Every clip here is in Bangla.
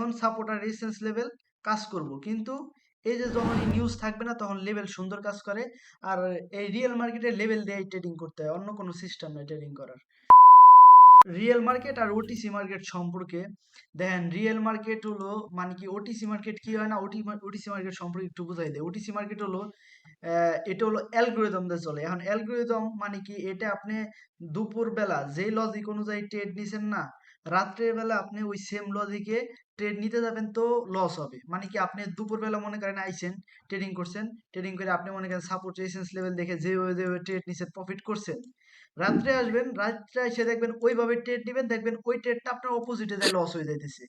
তখন সাপোর্ট আর রেজিস্ট্যান্স লেভেল কাজ করব, কিন্তু এই যে যখনই নিউজ থাকবে না তখন লেভেল সুন্দর কাজ করে। আর এই রিয়েল মার্কেটে লেভেল দিয়ে ট্রেডিং করতে হয়, অন্য কোনো সিস্টেম নেই ট্রেডিং করার। রিয়েল মার্কেট আর ওটিসি মার্কেট সম্পর্কে দেখেন, রিয়েল মার্কেট হলো মানে কি, ওটিসি মার্কেট কি হয় না, ওটিসি মার্কেট সম্পর্কে একটু বুঝাই দেয়। ওটিসি মার্কেট হলো এটা হলো অ্যালগোরিদম দিয়ে চলে। এখন অ্যালগোরিদম মানে কি, এটা আপনি দুপুর বেলা যে লজিক অনুযায়ী ট্রেড নিছেন না, রাত্রের বেলা আপনি ওই সেম লজিকে ট্রেড নিতে যাবেন তো লস হবে। মানে কি, আপনি দুপুর বেলা মনে করেন আইছেন, ট্রেডিং করছেন, ট্রেডিং করে আপনি মনে করেন সাপোর্ট রেজিস্ট্যান্স লেভেল দেখে যে ট্রেড নিছেন, প্রফিট করছেন। রাত্রে আসবেন, রাত্রে এসে দেখবেন ওইভাবে ট্রেড নিবেন, দেখবেন ওই ট্রেডটা আপনার অপোজিটে যায় লস হয়ে যাইতেছে,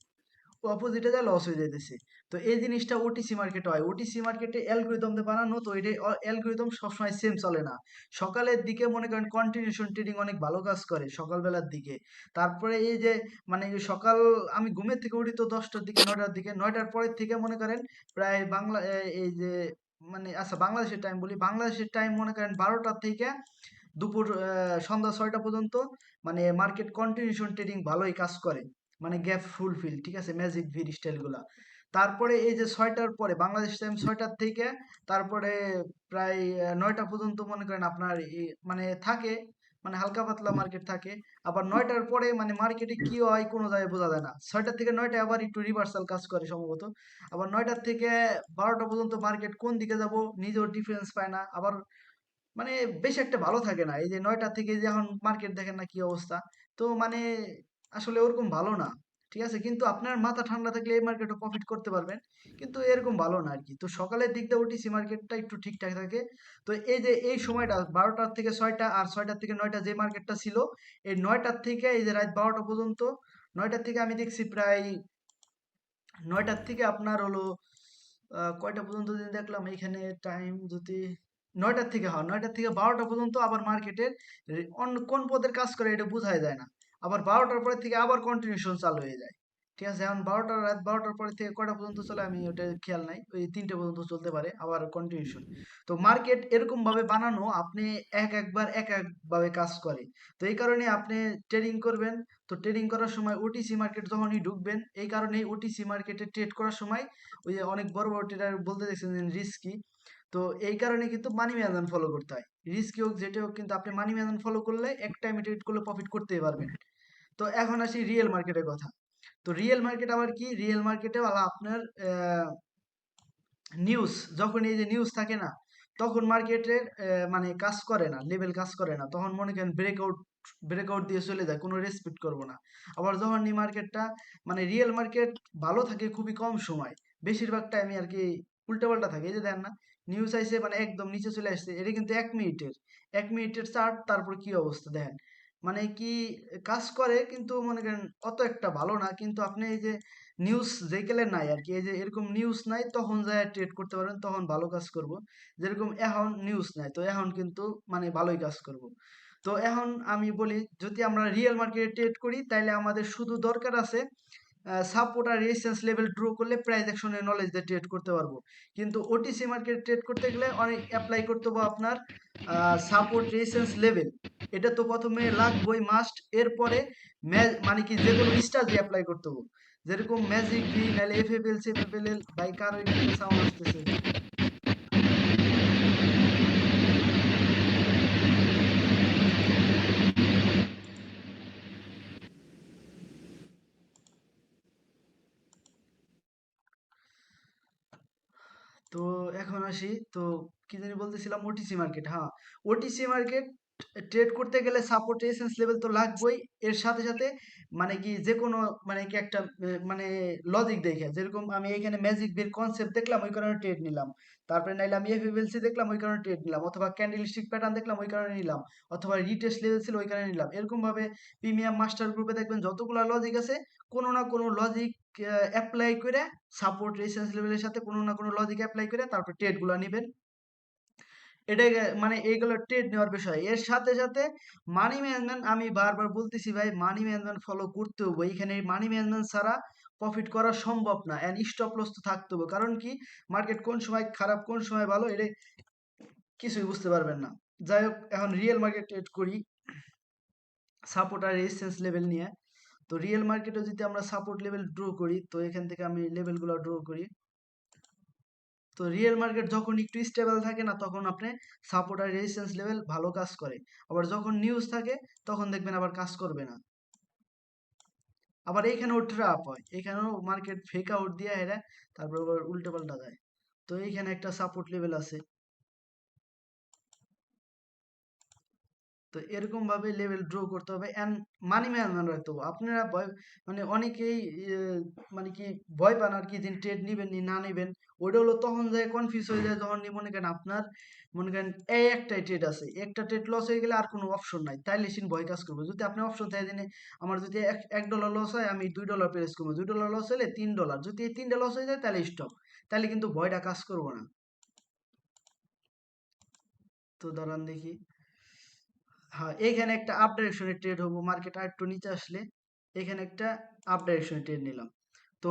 অপোজিটে যায় লস হয়ে যাইতেছে। তো এই জিনিসটা ওটিসি মার্কেটে হয়। ওটিসি মার্কেটে অ্যালগরিদম দিয়ে বানানো, তো এটা অ্যালগরিদম সবসময় সেম চলে না। সকালের দিকে মনে করেন কন্টিনিউশন ট্রেডিং অনেক ভালো কাজ করে সকালবেলার দিকে। তারপরে এই যে মানে এই সকাল, আমি ঘুমের থেকে উঠি তো 10টার দিকে, 9টার দিকে, 9টার পরের থেকে মনে করেন প্রায় এই যে মানে আচ্ছা বাংলাদেশের টাইম বলি, বাংলাদেশের টাইম মনে করেন 12টা থেকে দুপুর সন্ধ্যা 6টা পর্যন্ত মানে মার্কেট কন্টিনিউশন ট্রেডিং ভালোই কাজ করে, মানে গ্যাপ ফুলফিল, ঠিক আছে, ম্যাজিক ভির স্টাইলগুলা। তারপরে এই যে 6টার পরে বাংলাদেশ টাইম 6টার থেকে তারপরে প্রায় 9টা পর্যন্ত মনে করেন আপনার মানে থাকে, মানে হালকা পাতলা মার্কেট থাকে। আবার 9টার পরে মানে মার্কেটে কি হয় কোনো জায়গায় বোঝা যায় না। 6টা থেকে 9টায় আবার একটু রিভার্সাল কাজ করে সম্ভবত। আবার 9টার থেকে 12টা পর্যন্ত মার্কেট কোন দিকে যাব নিজেও ডিফারেন্স পায় না। আবার মানে বেশ একটা ভালো থাকে না। এই যে 9টা থেকে যে এখন মার্কেট দেখেন না কি অবস্থা। তো মানে আসলে ওরকম ভালো না। ঠিক আছে? কিন্তু আপনার মাথা ঠান্ডা থাকলে এই মার্কেটও প্রফিট করতে পারবেন। কিন্তু এরকম ভালো না আরকি। তো সকালের দিক দিয়ে ওটিসি মার্কেটটা একটু ঠিকঠাক থাকে। তো এই যে এই সময়টা 12টা থেকে 6টা আর 6টা থেকে 9টা যে মার্কেটটা ছিল, এই 9টার থেকে এই যে রাত 12টা পর্যন্ত, 9টার থেকে আমি দেখছি প্রায় 9টার থেকে আপনার হলো কয়টা পর্যন্ত যদি দেখলাম এইখানে টাইম যদি 9টার থেকে, হয় 9টার থেকে 12টা পর্যন্ত আবার মার্কেটের অন্য কোন পদের কাজ করে এটা বোঝাই যায় না। আবার 12টার পরে থেকে আবার কন্টিনিউশন চালু হয়ে যায়। ঠিক আছে, এখন 12টা রাত 12টার পরে থেকে কয়টা পর্যন্ত চলে আমি ওটা খেয়াল নাই, ওই 3টে পর্যন্ত চলতে পারে আবার কন্টিনিউশন। তো মার্কেট এরকম ভাবে বানানো, আপনি একবার এক ভাবে কাজ করে। তো এই কারণে আপনি ট্রেডিং করবেন। তো ট্রেডিং করার সময় ওটিসি মার্কেট যখনই ঢুকবেন, এই কারণেই ওটিসি মার্কেটে ট্রেড করার সময় ওই যে অনেক বড় বড় ট্রেডার বলতে দেখছেন যে রিস্কি। তো এই কারণে কিন্তু মানি ম্যানেজমেন্ট ফলো করতে হয়। রিস্কি হোক যেটা হোক, কিন্তু আপনি মানি ম্যানেজমেন্ট ফলো করলে এক টাইমে ট্রেড করলে প্রফিট করতেই পারবেন। তো এখন আসি রিয়েল মার্কেটের কথা। তো রিয়েল মার্কেট আবার কি, রিয়েল মার্কেটে আপনার নিউজ, যখন এই যে নিউজ থাকে না, তখন মার্কেটের মানে কাজ করে না, লেভেল কাজ করে না, তখন মনে করেন ব্রেকআউট ব্রেকআউট দিয়ে চলে যায়, কোনো রেসপেক্ট করবো না। আবার যখন এই মার্কেটটা মানে রিয়েল মার্কেট ভালো থাকে খুবই কম সময়, বেশিরভাগ টাইমে আর কি উল্টাপাল্টা থাকে। এই যে দেখেন না, নিউজ আইসে মানে একদম নিচে চলে আসছে, এটা কিন্তু 1 মিনিটের, 1 মিনিটের চার্ট, তারপর কি অবস্থা দেখেন। মানে কি কাজ করে, কিন্তু মনে করেন অত একটা ভালো না। কিন্তু আপনি এই যে নিউজ যেইকালে নাই আর কি, এই যে এরকম নিউজ নাই তখন যায় ট্রেড করতে পারেন, তখন ভালো কাজ করব। যেরকম এখন নিউজ নাই, তো এখন কিন্তু মানে ভালোই কাজ করব। তো এখন আমি বলি, যদি আমরা রিয়েল মার্কেটে ট্রেড করি তাইলে আমাদের শুধু দরকার আছে সাপোর্ট আর রেজিস্ট্যান্স লেভেল ড্র করলে প্রাইস অ্যাকশনের নলেজ দিয়ে ট্রেড করতে পারবো। কিন্তু ওটিসি মার্কেট ট্রেড করতে গেলে অনেক অ্যাপ্লাই করতে হবে আপনার সাপোর্ট রেজিস্ট্যান্স লেভেল, এটা তো প্রথমে লাগবেই মাস্ট। এরপরে মানে কি যে কোনো স্ট্র্যাটেজি অ্যাপ্লাই করতে হবে, যেরকম ম্যাজিক ভি নাহলে এফএফএল সেফএফএল। বাই কার ওইখানে সাউন্ড আসতেছে? তো এখন আসি, তো কি জানি বলতেছিলাম, ওটিসি মার্কেট, হ্যাঁ। ওটিসি মার্কেট ট্রেড করতে গেলে সাপোর্ট রেজিস্ট্যান্স লেভেল তো লাগবেই। এর সাথে সাথে মানে কি যে কোনো মানে কি একটা মানে লজিক দেখে, যেরকম আমি এখানে ম্যাজিক বের কনসেপ্ট দেখলাম ওই কারণে ট্রেড নিলাম, তারপরে নাইলে আমি এফএফএলসি দেখলাম ওই কারণে ট্রেড নিলাম, অথবা ক্যান্ডেল স্টিক প্যাটার্ন দেখলাম ওই কারণে নিলাম, অথবা রিটেস্ট লেভেল ছিল ওই কারণে নিলাম। এরকম ভাবে প্রিমিয়াম মাস্টার গ্রুপে দেখবেন যতগুলো লজিক আছে, কোনো না কোনো লজিক অ্যাপ্লাই করে, সাপোর্ট রেজিস্ট্যান্স লেভেলের সাথে কোনো না কোনো লজিক অ্যাপ্লাই করে তারপর ট্রেড গুলা নিবেন। এটাই মানে এইগুলো ট্রেড নেওয়ার বিষয়। এর সাথে সাথে মানি ম্যানেজমেন্ট, আমি বারবার বলতেছি ভাই, মানি ম্যানেজমেন্ট ফলো করতে হবে। এইখানে মানি ম্যানেজমেন্ট ছাড়া প্রফিট করা সম্ভব না। এন্ড স্টপ লস তো থাকতে হবে, কারণ কি মার্কেট কোন সময় খারাপ কোন সময় ভালো এটা কিছুই বুঝতে পারবেন না। যাই হোক, এখন রিয়েল মার্কেট ট্রেড করি সাপোর্ট আর রেজিস্ট্যান্স লেভেল নিয়ে। তো রিয়েল মার্কেটে যদি আমরা সাপোর্ট লেভেল ড্র করি, তো এখান থেকে আমি লেভেলগুলো ড্র করি। তো রিয়েল মার্কেট যখন একটু স্টেবল থাকে না, তখন আপনি সাপোর্ট আর রেজিস্ট্যান্স লেভেল ভালো কাজ করে। আবার যখন নিউজ থাকে তখন দেখবেন আবার কাজ করবে না। আবার এইখানেও ট্র্যাপ হয়, এখানেও মার্কেট ফেক আউট দিয়ে এরা তারপর আবার উল্টে পাল্টা যায়। তো এইখানে একটা সাপোর্ট লেভেল আছে। তো এরকম ভাবে লেভেল ড্র করতে হবে এন্ড মানি ম্যানেজমেন্ট রাখতে হবে। আপনারা ভয় মানে অনেকেই মানে কি ভয় পান আর কি, যে ট্রেড নিবেন নি না নিবেন। ওইটা হলো তখন যায় কনফিউজ হয়ে যায় যখন মনে করেন আপনার মনে করেন এই একটাই ট্রেড আছে, একটা ট্রেড লস হয়ে গেলে আর কোনো অপশন নাই, তাইলে সিন ভয় কাজ করবে। যদি আপনি অপশন থাকে জেনে আমার যদি $1 লস হয়, আমি $2 প্রেস করবো, $2 লস হলে $3, যদি এই 3টা লস হয়ে যায় তাহলে স্টপ, তাহলে কিন্তু ভয়টা কাজ করবো না। তো দাঁড়ান দেখি, হ্যাঁ এখানে একটা আপ ডাইরেকশনে ট্রেড হবো, মার্কেট আর একটু নিচে আসলে এখানে একটা আপ ডাইরেকশনে ট্রেড নিলাম। তো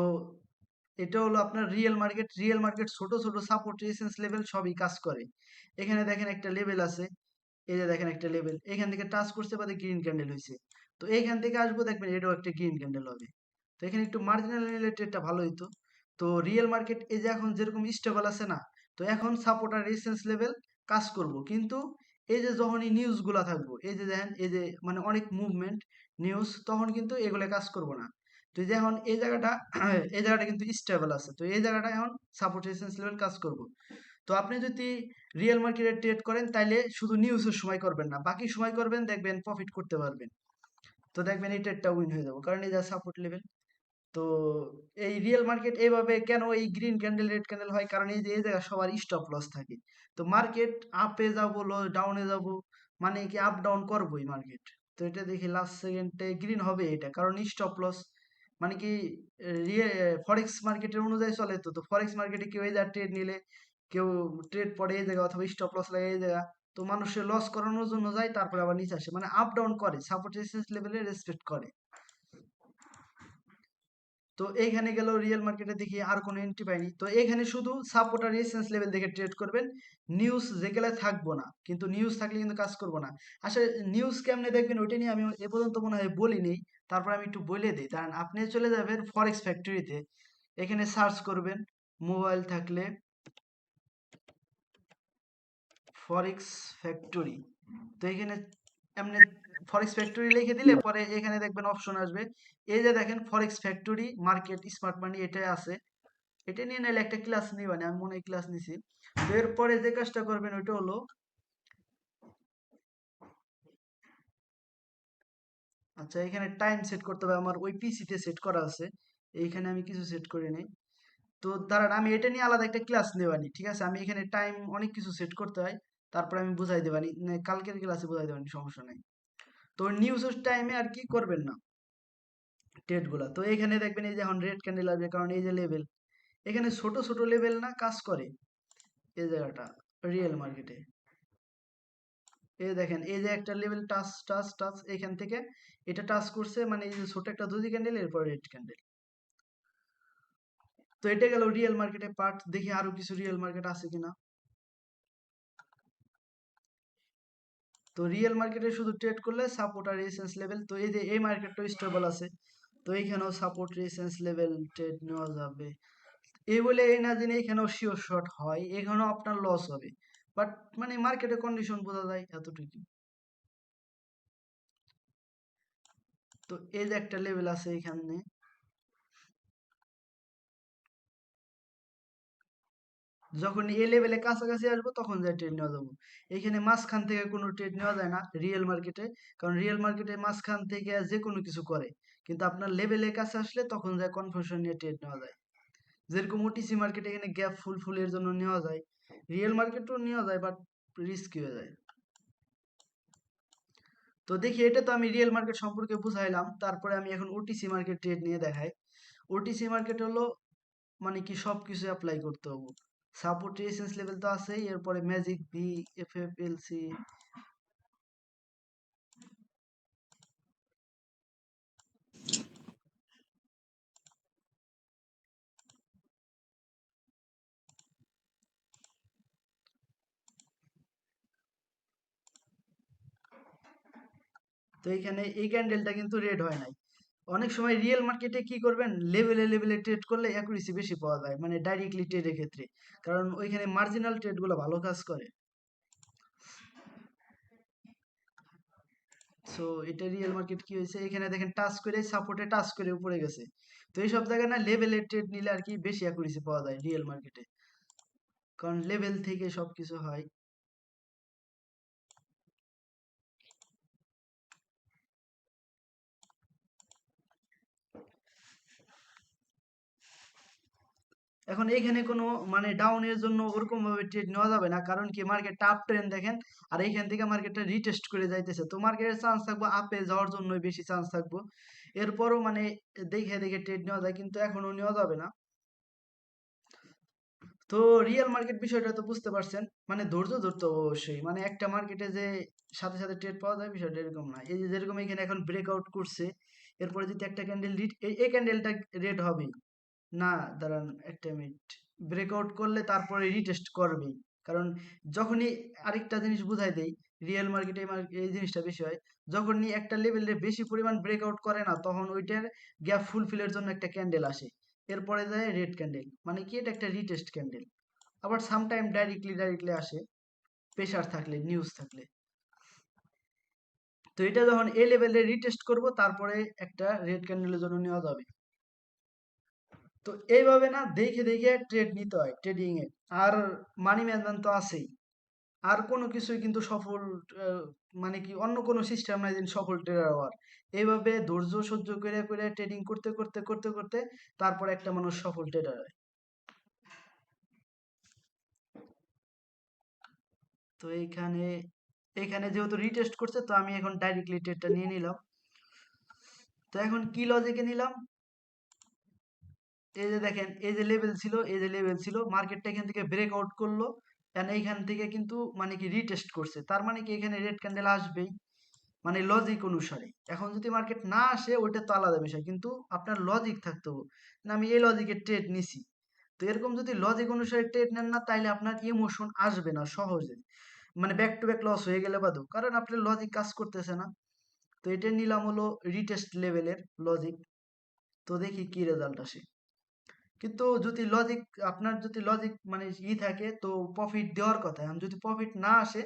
এটা হলো আপনার রিয়েল মার্কেট। রিয়েল মার্কেট ছোট ছোট সাপোর্ট রেজিস্ট্যান্স লেভেল সবই কাজ করে। এখানে দেখেন একটা লেভেল আছে, এই যে দেখেন একটা লেভেল এখান থেকে টাচ করতে পারে, গ্রিন ক্যান্ডেল হয়েছে। তো এইখান থেকে আসবো দেখবেন এটাও একটা গ্রিন ক্যান্ডেল হবে। তো এখানে একটু মার্জিনাল রিলেটেডটা ভালো হইতো। তো রিয়েল মার্কেট এই যে এখন যেরকম স্টেবল আছে না, তো এখন সাপোর্ট আর রেজিস্ট্যান্স লেভেল কাজ করব, কিন্তু এই যে যখনই নিউজ গুলা থাকবো, এই যে দেখেন এই যে মানে অনেক মুভমেন্ট নিউজ, তখন কিন্তু এগুলো কাজ করব না। তো এই যে এখন এই জায়গাটা এই জায়গাটা কিন্তু স্টেবল আছে, তো এই জায়গাটা এখন সাপোর্ট রেজিস্ট্যান্স লেভেল কাজ করব। তো আপনি যদি রিয়েল মার্কেটে ট্রেড করেন তাইলে শুধু নিউজের সময় করবেন না, বাকি সময় করবেন, দেখবেন প্রফিট করতে পারবেন। তো দেখবেন এই ট্রেডটা উইন হয়ে যাবো, কারণ এই যা সাপোর্ট লেভেল। তো এই রিয়েল মার্কেট এইভাবে কেন এই গ্রিন ক্যান্ডেল রেড ক্যান্ডেল হয়, কারণ এই যে এই জায়গায় সবার স্টপ লস থাকে। তো মার্কেট আপে যাব ডাউনে যাব, মানে কি আপ ডাউন করবোই মার্কেট। তো এটা দেখি লাস্ট সেকেন্ডে গ্রিন হবে, এটা কারণ স্টপ লস মানে কি ফরেক্স মার্কেটের অনুযায়ী চলে। তো তো ফরেক্স মার্কেটে কেউ এই জায়গায় ট্রেড নিলে, কেউ ট্রেড পড়ে এই জায়গা অথবা স্টপ লস লাগে এই জায়গা, তো মানুষের লস করানোর জন্য যায়, তারপরে আবার নিচে আসে, মানে আপ ডাউন করে, সাপোর্ট রেজিস্ট্যান্স লেভেলে রেসপেক্ট করে। তো এইখানে গেল রিয়েল মার্কেটে দেখি আর কোনো এন্ট্রি পাইনি। তো এখানে শুধু সাপোর্ট আর রেজিস্ট্যান্স লেভেল দেখে ট্রেড করবেন, নিউজ যেগুলা থাকবো না, কিন্তু নিউজ থাকলে কিন্তু কাজ করবো না। আসলে নিউজ কেমনে দেখবেন ওইটা নিয়ে আমি এ পর্যন্ত মনে হয় বলিনি, তারপর আমি একটু বলে দিই। কারণ আপনি চলে যাবেন ফরেক্স ফ্যাক্টরিতে, এখানে সার্চ করবেন মোবাইল থাকলে ফরেক্স ফ্যাক্টরি। তো এখানে এমনি ফরেক্স ফ্যাক্টরি লিখে দিলে পরে এখানে দেখবেন অপশন আসবে, এই যে দেখেন ফরেক্স ফ্যাক্টরি মার্কেট স্মার্ট মানি এটাই আছে। এটা নিয়ে নাইলে একটা ক্লাস নিবানি, আমি মনে হয় ক্লাস নিছি। তো এরপরে যে কাজটা করবেন ওইটা হলো, আচ্ছা এখানে টাইম সেট করতে হবে, আমার ওই পিসিতে সেট করা আছে, এইখানে আমি কিছু সেট করে নেই। তো দাঁড়ান আমি এটা নিয়ে আলাদা একটা ক্লাস নেবানি, ঠিক আছে? আমি এখানে টাইম অনেক কিছু সেট করতে হয়, তারপরে আমি বুঝাই দেবানি, কালকের ক্লাসে বুঝাই দেবানি, সমস্যা নাই। তো নিউজের টাইমে আর কি করবেন না ট্রেড গুলা। তো এখানে দেখবেন এই যে এখন রেড ক্যান্ডেল আসবে, কারণ এই যে লেভেল, এখানে ছোট ছোট লেভেল না কাজ করে এই জায়গাটা রিয়েল মার্কেটে। এই দেখেন এই যে একটা লেভেল টাচ টাচ টাচ, এখান থেকে এটা টাচ করছে, মানে এই যে ছোট একটা দুজি ক্যান্ডেল, এরপর রেড ক্যান্ডেল। তো এটা গেল রিয়েল মার্কেটে পার্ট। দেখি আরো কিছু রিয়েল মার্কেট আছে কিনা। তো রিয়েল মার্কেটে শুধু ট্রেড করলে সাপোর্ট আর রেজিস্ট্যান্স লেভেল, তো এই যে এই মার্কেটটা স্টেবল আছে, তো এইখানেও সাপোর্ট রেজিস্ট্যান্স লেভেল ট্রেড নেওয়া যাবে। এই বলে এই না দিনে এখানেও শিওর শর্ট হয়, এখানেও আপনার লস হবে, বাট মানে মার্কেটে কন্ডিশন বোঝা যায় এতটুকু। তো এই যে একটা লেভেল আছে এখানে, যখন এই লেভেলে কাছাকাছি আসবো তখন যাই ট্রেড নেওয়া যাবো। এখানে মাঝখান থেকে কোনো ট্রেড নেওয়া যায় না রিয়েল মার্কেটে, কারণ রিয়েল মার্কেটে মাঝখান থেকে যে কোনো কিছু করে, কিন্তু আপনার লেভেলের কাছে আসলে তখন যায় কনফিউশন নিয়ে ট্রেড নেওয়া যায়। যেরকম ওটিসি মার্কেটে এখানে গ্যাপ ফুল ফুলের জন্য নেওয়া যায়, রিয়েল মার্কেটও নেওয়া যায়, বাট রিস্কি হয়ে যায়। তো দেখি এটা তো আমি রিয়েল মার্কেট সম্পর্কে বুঝাইলাম, তারপরে আমি এখন ওটিসি মার্কেট ট্রেড নিয়ে দেখাই। ওটিসি মার্কেট হলো মানে কি সবকিছু অ্যাপ্লাই করতে হবে, সাপোর্ট রেজিস্ট্যান্স লেভেল তো আছেই, এরপরে ম্যাজিক ভি, এফএফএলসি। তো এইখানে এই ক্যান্ডেলটা কিন্তু রেড হয় নাই, অনেক সময় রিয়েল মার্কেটে কি করবেন, লেভেলে লেভেলে ট্রেড করলে অ্যাকুরেসি বেশি পাওয়া যায়, মানে ডাইরেক্টলি ট্রেডের ক্ষেত্রে, কারণ ওইখানে মার্জিনাল ট্রেডগুলো ভালো কাজ করে। সো এটা রিয়েল মার্কেট কি হয়েছে, এখানে দেখেন টাচ করে সাপোর্টে টাচ করে উপরে গেছে। তো এইসব জায়গায় না লেভেলের ট্রেড নিলে আর কি বেশি অ্যাকুরেসি পাওয়া যায় রিয়েল মার্কেটে, কারণ লেভেল থেকে সবকিছু হয়। এখন এখানে কোনো মানে ডাউনের জন্য ওরকম ভাবে ট্রেড নেওয়া যাবে না, কারণ কি মার্কেটটা আপ ট্রেন্ড দেখেন, আর এইখান থেকে মার্কেটটা রিটেস্ট করে যাইতেছে, তো মার্কেটের চান্স থাকবো আপে যাওয়ার জন্য বেশি চান্স থাকবো। এরপরও মানে দেখে দেখে ট্রেড নেওয়া যায়, কিন্তু এখনো নেওয়া যাবে না। তো রিয়েল মার্কেট বিষয়টা তো বুঝতে পারছেন, মানে ধৈর্য ধরতে হবে অবশ্যই, মানে একটা মার্কেটে যে সাথে সাথে ট্রেড পাওয়া যায় বিষয়টা এরকম না। এই যে যেরকম এখানে এখন ব্রেকআউট করছে, এরপরে যদি একটা ক্যান্ডেল এই ক্যান্ডেলটা রেড হবেই না, দাঁড়ান একটা মিনিট, ব্রেকআউট করলে তারপরে রিটেস্ট করবেই, কারণ যখনই আরেকটা জিনিস বুঝাই দেই, রিয়েল মার্কেটে এই জিনিসটা বেশি হয়, যখনই একটা লেভেলে বেশি পরিমাণ ব্রেকআউট করে না, তখন ওইটার গ্যাপ ফুলফিলের জন্য একটা ক্যান্ডেল আসে, এরপরে যায় রেড ক্যান্ডেল, মানে কি এটা একটা রিটেস্ট ক্যান্ডেল। আবার সামটাইম ডাইরেক্টলি আসে, প্রেসার থাকলে, নিউজ থাকলে। তো এটা যখন এ লেভেলে রিটেস্ট করব, তারপরে একটা রেড ক্যান্ডেলের জন্য নেওয়া যাবে। তো এইভাবে না দেখে দেখে ট্রেড নিতে হয় ট্রেডিং এ। আর মানি ম্যানেজমেন্ট তো আছেই, আর কোনো কিছুই কিন্তু সফল মানে কি অন্য কোনো সিস্টেম নাই যে সফল ট্রেডার হওয়ার। এইভাবে ধৈর্য সহ্য করে করে ট্রেডিং করতে করতে করতে করতে তারপর একটা মানুষ সফল ট্রেডার হয়। তো এইখানে এখানে যেহেতু রিটেস্ট করছে, তো আমি এখন ডাইরেক্টলি ট্রেডটা নিয়ে নিলাম। তো এখন কি লজিকে নিলাম, এই যে দেখেন, এই যে লেভেল ছিল, এই যে লেভেল ছিল, মার্কেটটা এখান থেকে ব্রেকআউট করলো, এন্ড এইখান থেকে কিন্তু মানে কি রিটেস্ট করছে, তার মানে কি এখানে রেড ক্যান্ডেল আসবেই, মানে লজিক অনুসারে। এখন যদি মার্কেট না আসে ওইটা তো আলাদা বিষয়, কিন্তু আপনার লজিক থাকতে হবে, না আমি এই লজিকে ট্রেড নিছি। তো এরকম যদি লজিক অনুসারে ট্রেড নেন না, তাইলে আপনার ইমোশন আসবে না সহজে, মানে ব্যাক টু ব্যাক লস হয়ে গেলে বাদও, কারণ আপনার লজিক কাজ করতেছে না। তো এটা নিলাম হলো রিটেস্ট লেভেলের লজিক। তো দেখি কি রেজাল্ট আসে। কিন্তু যদি লজিক, আপনার যদি লজিক মানে থাকে, তো প্রফিট দেওয়ার কথা, এখন যদি প্রফিট না আসে,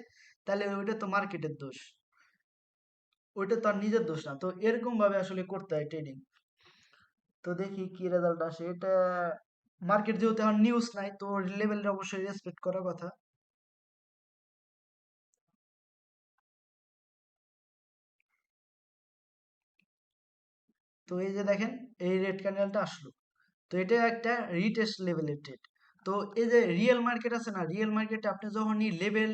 তাহলে ওইটা তো মার্কেটের দোষ, ওইটা তো আর নিজের দোষ না। তো এরকম ভাবে আসলে করতে হয় ট্রেডিং। তো দেখি কি রেজাল্ট আসে। এটা মার্কেট যেহেতু এখন নিউজ নাই, তো লেভেলটা অবশ্যই রেসপেক্ট করার কথা। তো এই যে দেখেন, এই রেড ক্যান্ডেলটা আসলো, তো এটা একটা রিটেস্ট লেভেলের ট্রেড। তো এই যে রিয়েল মার্কেট আছে না, রিয়েল মার্কেটে আপনি যখনই লেভেল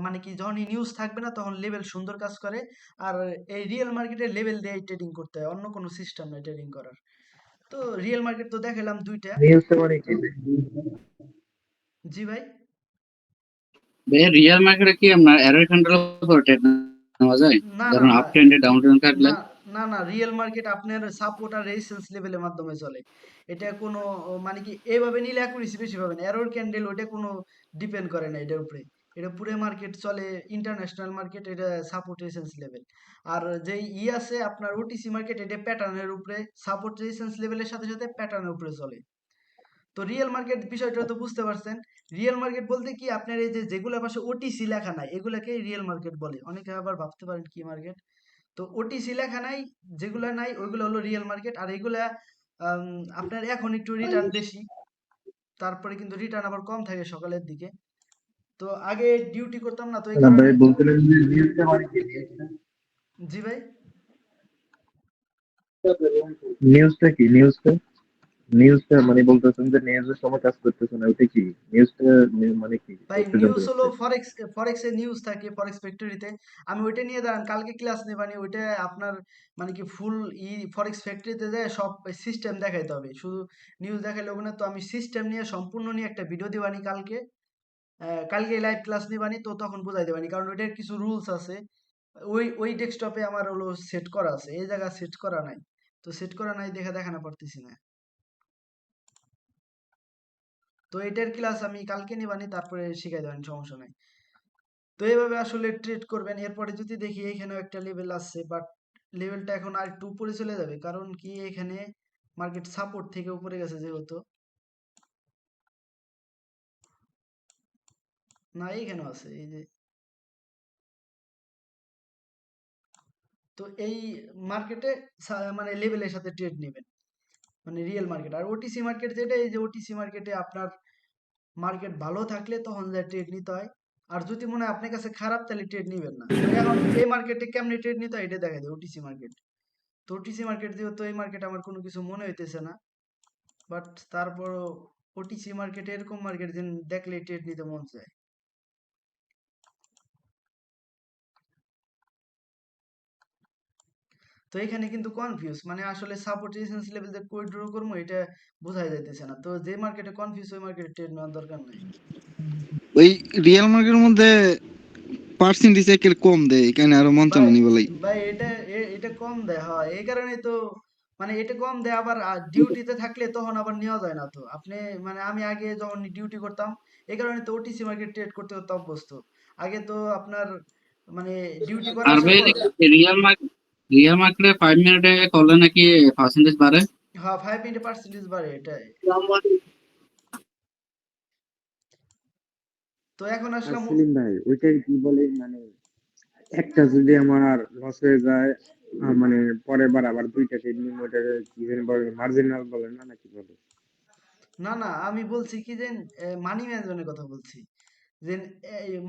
মানে কি যখনই নিউজ থাকবে না, তখন লেভেল সুন্দর কাজ করে। আর এই রিয়েল মার্কেটে লেভেল দিয়ে ট্রেডিং করতে হয়, অন্য কোনো সিস্টেম নেই ট্রেডিং করার। তো রিয়েল মার্কেট তো দেখালাম দুইটা। নিউজটা মানে কি? জি ভাই। ভাইয়া রিয়েল মার্কেটে কি আপনার এরর ক্যান্ডেল উপর ট্রেড নেওয়া যায়? না না ধরুন না আপ ট্রেন্ডে ডাউন ট্রেন্ড থাকলে? না না না রিয়েল মার্কেট আপনার সাপোর্ট আর রেজিস্ট্যান্স লেভেলের মাধ্যমে চলে। এটা কোনো মানে কি এইভাবে নিলে অ্যাকুরেসি বেশি পাবেন, এরর ক্যান্ডেল ওটা কোনো ডিপেন্ড করে না এটার উপরে। এটা পুরো মার্কেট চলে, ইন্টারন্যাশনাল মার্কেট, এটা সাপোর্ট রেজিস্ট্যান্স লেভেল। আর যেই আছে আপনার ওটিসি মার্কেট, এটা প্যাটার্নের উপরে, সাপোর্ট রেজিস্ট্যান্স লেভেলের সাথে সাথে প্যাটার্নের উপরে চলে। তো রিয়েল মার্কেট বিষয়টা তো বুঝতে পারছেন। রিয়েল মার্কেট বলতে কি, আপনার এই যে যেগুলোর পাশে ওটিসি লেখা নাই, এগুলাকে রিয়েল মার্কেট বলে। অনেকে আবার ভাবতে পারেন কি মার্কেট। তো ওটিসি লেখা নাই, যেগুলা নাই ওইগুলো হলো রিয়েল মার্কেট। আর এগুলা আপনার এখন একটু রিটার্ন বেশি, তারপরে কিন্তু রিটার্ন আবার কম থাকে সকালের দিকে। তো আগে ডিউটি করতাম না, তো এই না কারণে। ভাই বলছিলেন যে নিউজটা মানে কি? জি ভাই। নিউজটা কি? নিউজটা নিউজটা মানে বলতেছেন যে নিউজের সময় কাজ করতেছে না, ওটা কি? নিউজটা মানে কি ভাই একটু জানতে নিউজ হলো চাচ্ছি। ফরেক্স, ফরেক্সে নিউজ থাকে, ফরেক্স ফ্যাক্টরিতে। আমি ওইটা নিয়ে দাঁড়ান কালকে ক্লাস নেবানি, ওইটা আপনার মানে কি ফুল ফরেক্স ফ্যাক্টরিতে যায় সব সিস্টেম দেখাইতে হবে, শুধু নিউজ দেখাইলে হবে না। তো আমি সিস্টেম নিয়ে সম্পূর্ণ নিয়ে একটা ভিডিও দিবানি কালকে, কালকে লাইভ ক্লাস নিবানি, তো তখন বুঝাই দেবানি, কারণ ওইটার কিছু রুলস আছে। ওই ডেস্কটপে আমার হলো সেট করা আছে, এই জায়গা সেট করা নাই। তো সেট করা নাই দেখে দেখানো পারতেছি না। তো এটার ক্লাস আমি কালকে নিবানি, তারপরে শিখাই দেবানি, সমস্যা নাই। তো এইভাবে আসলে ট্রেড করবেন। এরপরে যদি দেখি এখানেও একটা লেভেল আছে, বাট লেভেলটা এখন আর একটু উপরে চলে যাবে, কারণ কি এখানে মার্কেট সাপোর্ট থেকে উপরে গেছে যেহেতু। না, এইখানেও আছে, এই যে। তো এই মার্কেটে মানে লেভেলের সাথে ট্রেড নেবেন, মানে রিয়েল মার্কেট। আর ওটিসি মার্কেট যেটা, এই যে ওটিসি মার্কেটে আপনার মার্কেট ভালো থাকলে তখন যা ট্রেড নিতে হয়। আর যদি মনে হয় আপনার কাছে খারাপ, তাহলে ট্রেড নিবেন না। তো এখন এই মার্কেটে কেমনে ট্রেড নিতে হয় এটা দেখা যায় ওটিসি মার্কেট। তো ওটিসি মার্কেট যেহেতু এই মার্কেট আমার কোনো কিছু মনে হইতেছে না, বাট তারপরও ওটিসি মার্কেট এরকম মার্কেট যে দেখলে ট্রেড নিতে মন চায়। তো এখানে কিন্তু কনফিউজ, মানে আসলে সাপোর্ট রেজিস্ট্যান্স লেভেল যে কই ড্র করবো এটা বোঝাই যাইতেছে না। তো যে মার্কেটে কনফিউজ ওই মার্কেটে ট্রেড নেওয়ার দরকার নাই। ওই রিয়েল মার্কেটের মধ্যে পার্সেন্টেজ একের কম দেয়, এখানে আরো ভাই মন্ত্রণা নিব লাই। ভাই এটা কম দেয়, হয় এই কারণেই তো। মানে এটা কম দেয়, আবার ডিউটিতে থাকলে তখন আবার নেওয়া যায় না। তো আপনি, মানে আমি আগে যখন ডিউটি করতাম, এই কারণে তো ওটিসি মার্কেট ট্রেড করতে করতে অভ্যস্ত। আগে তো আপনার মানে ডিউটি করা আর আসার ভাই পর, রিয়েল মার্কেটে 5 মিনিটে করলে নাকি পার্সেন্টেজ বাড়ে? হ্যাঁ, 5% বাড়ে এটাই। তো এখন আর আসলাম সেলিম ভাই ওইটাই কি বলে, মানে একটা যদি আমার লস হয়ে যায়, মানে পরের বার আবার দুইটা ট্রেড নিয়ে ওইটাকে কি জানি বলে, মার্জিনাল বলে না নাকি বলে? না না, আমি বলছি কি যে মানি ম্যানেজমেন্টের কথা বলছি। যে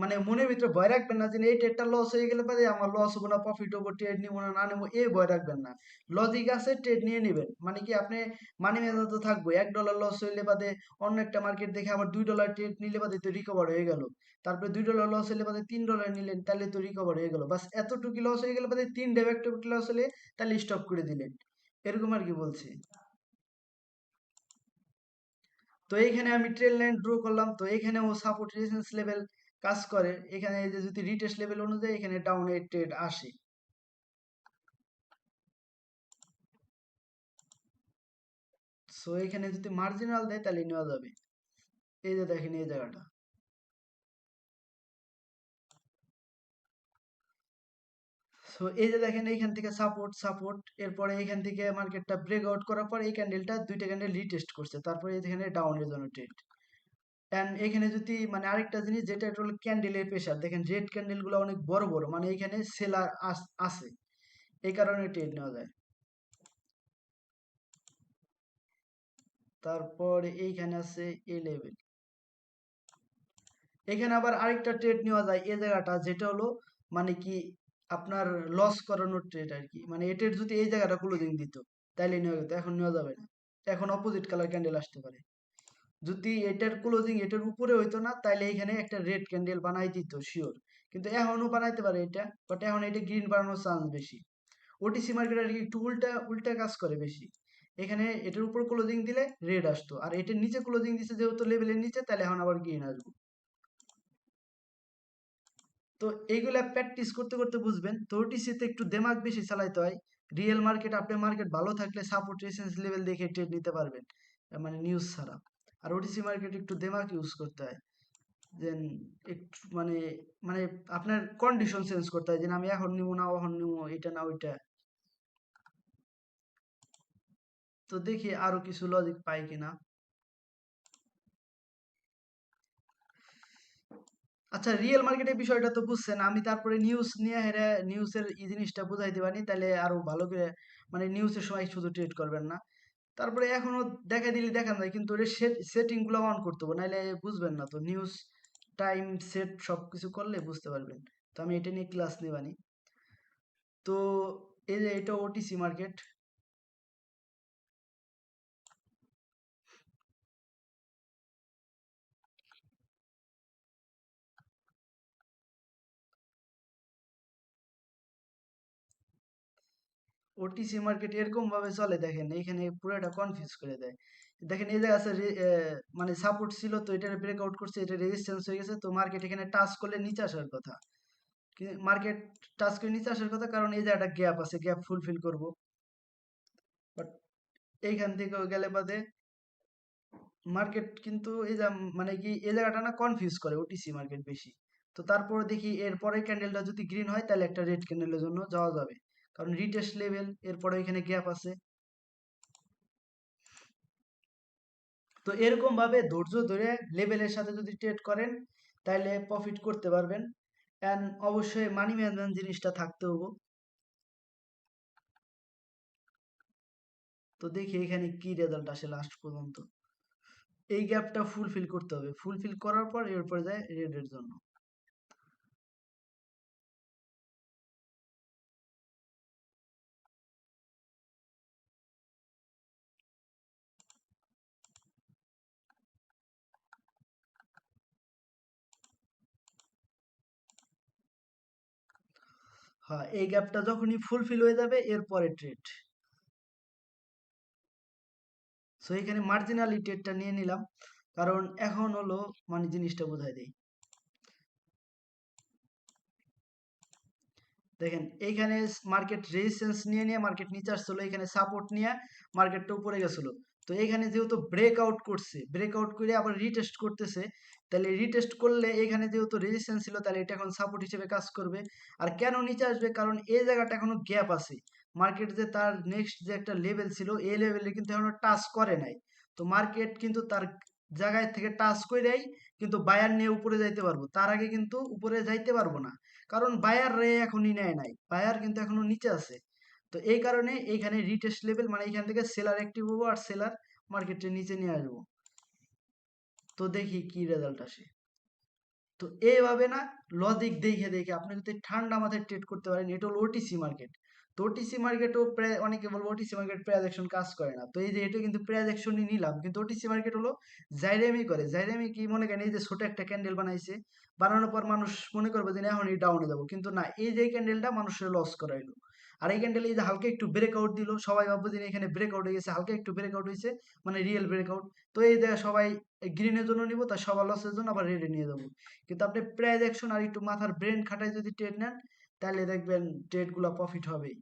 মানে মনের ভিতরে ভয় রাখবেন না যে এই ট্রেডটা লস হয়ে গেলে পারে আমার লস হবো না, প্রফিট হবো, ট্রেড নিবো না, না নেবো, এই ভয় রাখবেন না। লজিক আছে, ট্রেড নিয়ে নেবেন। মানে কি আপনি মানি ম্যানেজমেন্ট তো থাকবো, $1 লস হইলে বাদে অন্য একটা মার্কেট দেখে আবার $2 ট্রেড নিলে বাদে তো রিকভার হয়ে গেল। তারপরে $2 লস হইলে বাদে $3 নিলেন, তাহলে তো রিকভার হয়ে গেল। বাস এতটুকু লস হয়ে গেলে বাদে 3 ডে ব্যাক টু লস হলে তাহলে স্টপ করে দিলেন, এরকম আর কি বলছি। তো এইখানে আমি ট্রেল লাইন ড্র করলাম, তো এখানেও সাপোর্ট রেজিস্ট্যান্স লেভেল কাজ করে। এখানে এই যে যদি রিটেস্ট লেভেল অনুযায়ী এখানে ডাউন এর ট্রেড আসে। সো এখানে যদি মার্জিনাল দেয় তাহলে নেওয়া যাবে। এই যে দেখেন এই জায়গাটা। সো এই যে দেখেন এইখান থেকে সাপোর্ট সাপোর্ট, এরপরে এইখান থেকে মার্কেটটা ব্রেকআউট করার পর এই ক্যান্ডেলটা দুইটা ক্যান্ডেল রিটেস্ট করছে, তারপরে এখানে ডাউনের জন্য ট্রেড। এন্ড এখানে যদি মানে আরেকটা জিনিস যেটা, এটা হলো ক্যান্ডেলের প্রেসার। দেখেন রেড ক্যান্ডেল গুলো অনেক বড় বড়, মানে এখানে সেলার আছে, এই কারণে ট্রেড নেওয়া যায়। তারপর এইখানে আছে এ লেভেল। এখানে আবার আরেকটা ট্রেড নেওয়া যায় এই জায়গাটা, যেটা হলো মানে কি আপনার লস করানোর ট্রেড আর কি। মানে এটার যদি এই জায়গাটা ক্লোজিং দিত তাইলে নেওয়া যেত, এখন নেওয়া যাবে না। এখন অপোজিট কালার ক্যান্ডেল আসতে পারে। যদি এটার ক্লোজিং এটার উপরে হইতো না, তাইলে এখানে একটা রেড ক্যান্ডেল বানাই দিত শিওর। কিন্তু এখনো বানাইতে পারে এটা, বাট এখন এটা গ্রিন বানানোর চান্স বেশি। ওটিসি মার্কেট আর কি একটু উল্টা উল্টা কাজ করে বেশি। এখানে এটার উপর ক্লোজিং দিলে রেড আসতো, আর এটার নিচে ক্লোজিং দিছে যেহেতু লেভেলের নিচে, তাহলে এখন আবার গ্রিন আসবে। তো এইগুলা প্র্যাকটিস করতে করতে বুঝবেন। তো ওটিসিতে একটু দেমাগ বেশি চালাইতে হয়। রিয়েল মার্কেট, আপনার মার্কেট ভালো থাকলে সাপোর্ট রেসিস্ট্যান্স লেভেল দেখে ট্রেড নিতে পারবেন, মানে নিউজ ছাড়া। আর ওটিসি মার্কেট একটু দেমাগ ইউজ করতে হয়। দেন একটু মানে মানে আপনার কন্ডিশন চেঞ্জ করতে হয়, যে আমি এখন নিবো না এখন নিবো, এটা না ওইটা। তো দেখি আরো কিছু লজিক পাই কিনা। আচ্ছা, রিয়েল মার্কেটের বিষয়টা তো বুঝছেন, আমি তারপরে নিউজ নিয়ে হেরে নিউজের এই জিনিসটা বুঝাইতে পারি, তাহলে আরো ভালো করে মানে নিউজের সময় শুধু ট্রেড করবেন না। তারপরে এখনো দেখা দিলে দেখান যায়, কিন্তু ওটা সেটিং গুলো অন করতে হবে, নাহলে বুঝবেন না। তো নিউজ টাইম সেট সবকিছু করলে বুঝতে পারবেন। তো আমি এটা নিয়ে ক্লাস নেবানি। তো এই যে এটা ওটিসি মার্কেট। ওটিসি মার্কেট এরকম ভাবে চলে, দেখেন এখানে পুরোটা কনফিউজ করে দেয়। দেখেন এই জায়গা আছে মানে সাপোর্ট ছিল, তো এটা ব্রেকআউট করছে, এটা রেজিস্ট্যান্স হয়ে গেছে। তো মার্কেট এখানে টাচ করলে নিচে আসার কথা, মার্কেট টাচ করে নিচে আসার কথা, কারণ এই জায়গাটা গ্যাপ আছে, গ্যাপ ফুলফিল করব। বাট এইখান থেকে গেলে বাদে মার্কেট কিন্তু এই যে মানে কি এই জায়গাটা না কনফিউজ করে ওটিসি মার্কেট বেশি। তো তারপরে দেখি এর পরের ক্যান্ডেলটা যদি গ্রিন হয় তাহলে একটা রেড ক্যান্ডেলের জন্য যাওয়া যাবে, কারণ রিটেস্ট লেভেল, এরপরে এখানে গ্যাপ আছে। তো এরকম ভাবে ধৈর্য ধরে লেভেলের সাথে যদি ট্রেড করেন তাহলে প্রফিট করতে পারবেন। এন্ড অবশ্যই মানি ম্যানেজমেন্ট জিনিসটা থাকতে হবে। তো দেখি এখানে কি রেজাল্ট আসে লাস্ট পর্যন্ত। এই গ্যাপটা ফুলফিল করতে হবে, ফুলফিল করার পর এরপরে যায় রেডের জন্য। হ্যাঁ, এই গ্যাপটা যখনই ফুলফিল হয়ে যাবে এরপরে ট্রেড। সো এখানে মার্জিনালি ট্রেডটা নিয়ে নিলাম, কারণ এখন হলো মানে জিনিসটা বোঝায় দেয়। দেখেন এইখানে মার্কেট রেজিস্ট্যান্স নিয়ে নিয়ে মার্কেট নিচে আসছিল, এখানে সাপোর্ট নিয়ে মার্কেটটা উপরে গেছিল। তো এখানে যেহেতু ব্রেকআউট করছে, ব্রেকআউট করে আবার রিটেস্ট করতেছে, তাহলে রিটেস্ট করলে এখানে যেহেতু রেজিস্ট্যান্স ছিল তাহলে এটা এখন সাপোর্ট হিসেবে কাজ করবে। আর কেন নিচে আসবে, কারণ এই জায়গাটা এখনো গ্যাপ আছে। মার্কেট যে তার নেক্সট যে একটা লেভেল ছিল এই লেভেলে কিন্তু এখনো টাচ করে নাই। তো মার্কেট কিন্তু তার জায়গায় থেকে টাচ করেই কিন্তু বায়ার নিয়ে উপরে যাইতে পারবো, তার আগে কিন্তু উপরে যাইতে পারবো না। কারণ বায়ার রে এখনই নেয় নাই, বায়ার কিন্তু এখনো নিচে আছে। তো এই কারণে এইখানে রিটেস্ট লেভেল মানে এখান থেকে সেলার অ্যাক্টিভ হবো আর সেলার মার্কেটের নিচে নিয়ে আসবো। তো দেখি কি রেজাল্ট আসে। তো এইভাবে না লজিক দেখে দেখে আপনি যদি ঠান্ডা মাথায় ট্রেড করতে পারেন, এটা হলো ওটিসি মার্কেট। তো ওটিসি মার্কেটও প্রায় অনেকে বলবো ওটিসি মার্কেট প্রাইস অ্যাকশন কাজ করে না, তো এই যে এটা কিন্তু প্রাইস অ্যাকশনই নিলাম, কিন্তু ওটিসি মার্কেট হলো জাইরেমি করে। জাইরেমি কি মনে করেন, এই যে ছোট একটা ক্যান্ডেল বানাইছে, বানানোর পর মানুষ মনে করবে যে না, এখন এই ডাউনে যাবো, কিন্তু না, এই যে ক্যান্ডেলটা মানুষের লস করাইলো। আর এই ক্যান্ডেল এই যে হালকা একটু ব্রেকআউট দিল, সবাই ভাববো যে এখানে ব্রেকআউট হয়ে গেছে, হালকা একটু ব্রেকআউট হয়েছে মানে রিয়েল ব্রেকআউট। তো এই যে সবাই গ্রিনের জন্য নিব, তাই সবার লসের জন্য আবার রেডে নিয়ে যাবো। কিন্তু আপনি প্রাইস অ্যাকশন আর একটু মাথার ব্রেন খাটায় যদি ট্রেড নেন তাহলে দেখবেন ট্রেড গুলা প্রফিট হবেই।